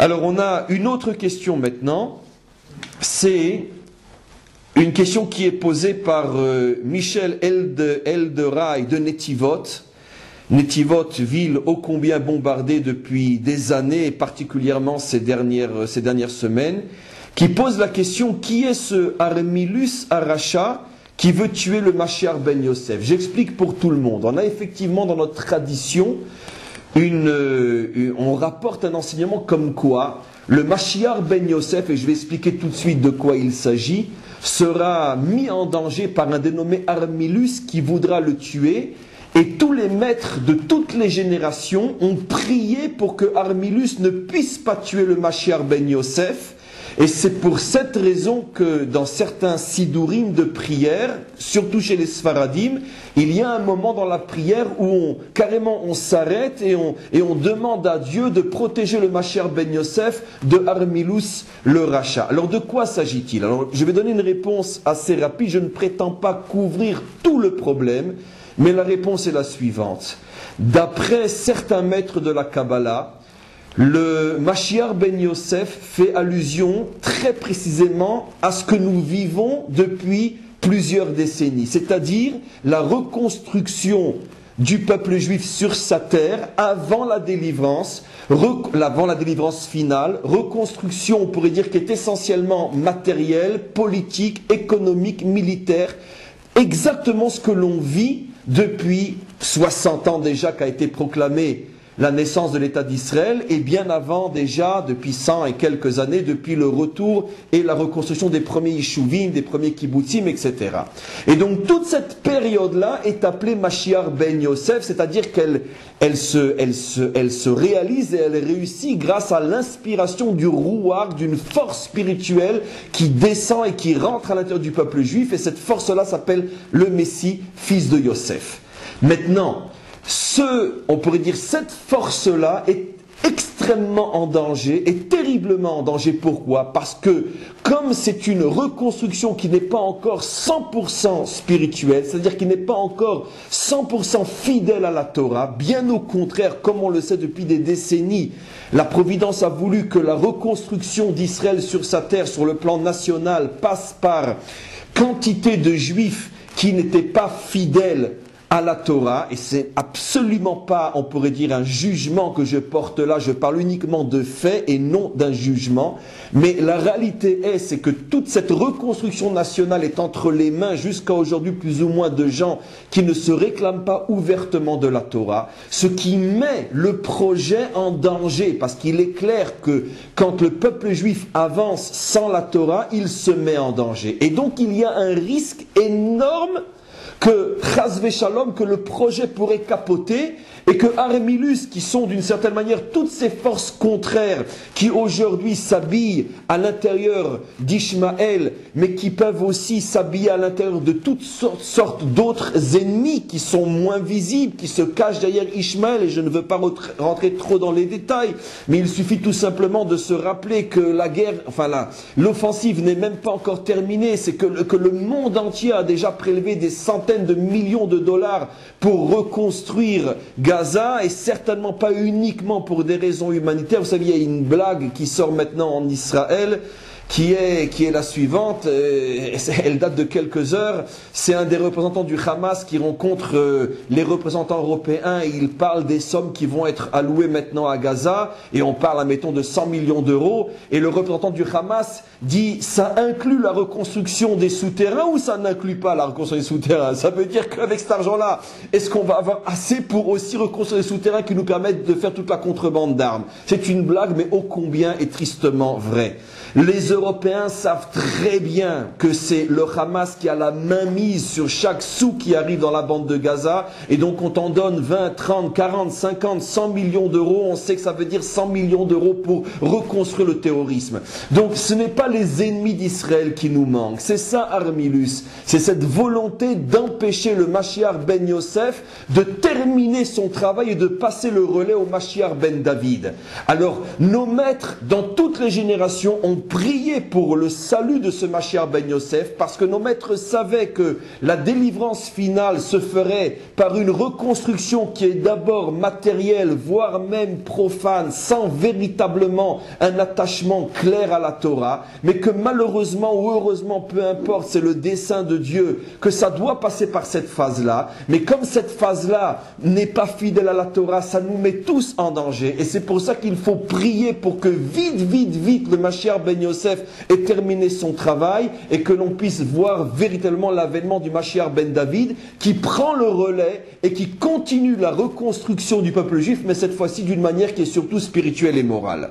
Alors on a une autre question maintenant, c'est une question qui est posée par Michel Elderaï de Netivot. Netivot, ville ô combien bombardée depuis des années, et particulièrement ces dernières semaines, qui pose la question: qui est ce Armilus Aracha qui veut tuer le Mashiach ben Yosef? J'explique pour tout le monde. On a effectivement dans notre tradition, on rapporte un enseignement comme quoi le Mashiach ben Yosef, et je vais expliquer tout de suite de quoi il s'agit, sera mis en danger par un dénommé Armilus qui voudra le tuer. Et tous les maîtres de toutes les générations ont prié pour que Armilus ne puisse pas tuer le Mashiach ben Yosef. Et c'est pour cette raison que dans certains sidourim de prière, surtout chez les Sfaradim, il y a un moment dans la prière où carrément on s'arrête et on demande à Dieu de protéger le Mashiach ben Yosef de Armilus le Racha. Alors de quoi s'agit-il? Alors je vais donner une réponse assez rapide, je ne prétends pas couvrir tout le problème, mais la réponse est la suivante. D'après certains maîtres de la Kabbalah, le Mashiach ben Yosef fait allusion très précisément à ce que nous vivons depuis plusieurs décennies, c'est-à-dire la reconstruction du peuple juif sur sa terre avant la délivrance finale, reconstruction, on pourrait dire, qui est essentiellement matérielle, politique, économique, militaire, exactement ce que l'on vit depuis 60 ans déjà qu'a été proclamée la naissance de l'État d'Israël, et bien avant déjà, depuis 100 et quelques années, depuis le retour et la reconstruction des premiers Yishuvim, des premiers Kibbutzim, etc. Et donc toute cette période-là est appelée Mashiach ben Yosef, c'est-à-dire qu'elle se réalise et elle réussit grâce à l'inspiration du Ruach, d'une force spirituelle qui descend et qui rentre à l'intérieur du peuple juif, et cette force-là s'appelle le Messie, fils de Yosef. Maintenant, on pourrait dire, cette force-là est extrêmement en danger, et terriblement en danger. Pourquoi? Parce que, comme c'est une reconstruction qui n'est pas encore 100% spirituelle, c'est-à-dire qui n'est pas encore 100% fidèle à la Torah, bien au contraire, comme on le sait depuis des décennies, la Providence a voulu que la reconstruction d'Israël sur sa terre, sur le plan national, passe par quantité de Juifs qui n'étaient pas fidèles à la Torah, et c'est absolument pas, on pourrait dire, un jugement que je porte là, je parle uniquement de faits et non d'un jugement, mais la réalité c'est que toute cette reconstruction nationale est entre les mains jusqu'à aujourd'hui plus ou moins de gens qui ne se réclament pas ouvertement de la Torah, ce qui met le projet en danger, parce qu'il est clair que quand le peuple juif avance sans la Torah, il se met en danger, et donc il y a un risque énorme que, chas v'shalom, que le projet pourrait capoter, et que Armilus, qui sont d'une certaine manière toutes ces forces contraires qui aujourd'hui s'habillent à l'intérieur d'Ishmaël, mais qui peuvent aussi s'habiller à l'intérieur de toutes sortes d'autres ennemis qui sont moins visibles, qui se cachent derrière Ishmaël, et je ne veux pas rentrer trop dans les détails, mais il suffit tout simplement de se rappeler que la guerre, l'offensive n'est même pas encore terminée, c'est que le monde entier a déjà prélevé des centaines de millions de dollars pour reconstruire Gaza, et certainement pas uniquement pour des raisons humanitaires. Vous savez, il y a une blague qui sort maintenant en Israël, qui est la suivante, elle date de quelques heures. C'est un des représentants du Hamas qui rencontre les représentants européens, et il parle des sommes qui vont être allouées maintenant à Gaza, et on parle, admettons, de 100 millions d'euros, et le représentant du Hamas dit: ça inclut la reconstruction des souterrains ou ça n'inclut pas la reconstruction des souterrains? Ça veut dire qu'avec cet argent-là, est-ce qu'on va avoir assez pour aussi reconstruire les souterrains qui nous permettent de faire toute la contrebande d'armes? C'est une blague, mais ô combien est tristement vrai. Les Européens savent très bien que c'est le Hamas qui a la main mise sur chaque sou qui arrive dans la bande de Gaza, et donc on t'en donne 20, 30, 40, 50, 100 millions d'euros, on sait que ça veut dire 100 millions d'euros pour reconstruire le terrorisme. Donc ce n'est pas les ennemis d'Israël qui nous manquent, c'est ça Armilus, c'est cette volonté d'empêcher le Mashiach ben Yosef de terminer son travail et de passer le relais au Mashiach ben David. Alors nos maîtres dans toutes les générations ont prié prier pour le salut de ce Mashiach ben Yosef, parce que nos maîtres savaient que la délivrance finale se ferait par une reconstruction qui est d'abord matérielle, voire même profane, sans véritablement un attachement clair à la Torah, mais que malheureusement ou heureusement, peu importe, c'est le dessein de Dieu, que ça doit passer par cette phase-là. Mais comme cette phase-là n'est pas fidèle à la Torah, ça nous met tous en danger. Et c'est pour ça qu'il faut prier pour que vite, le Mashiach ben Yosef ait terminé son travail et que l'on puisse voir véritablement l'avènement du Mashiach ben David qui prend le relais et qui continue la reconstruction du peuple juif, mais cette fois-ci d'une manière qui est surtout spirituelle et morale.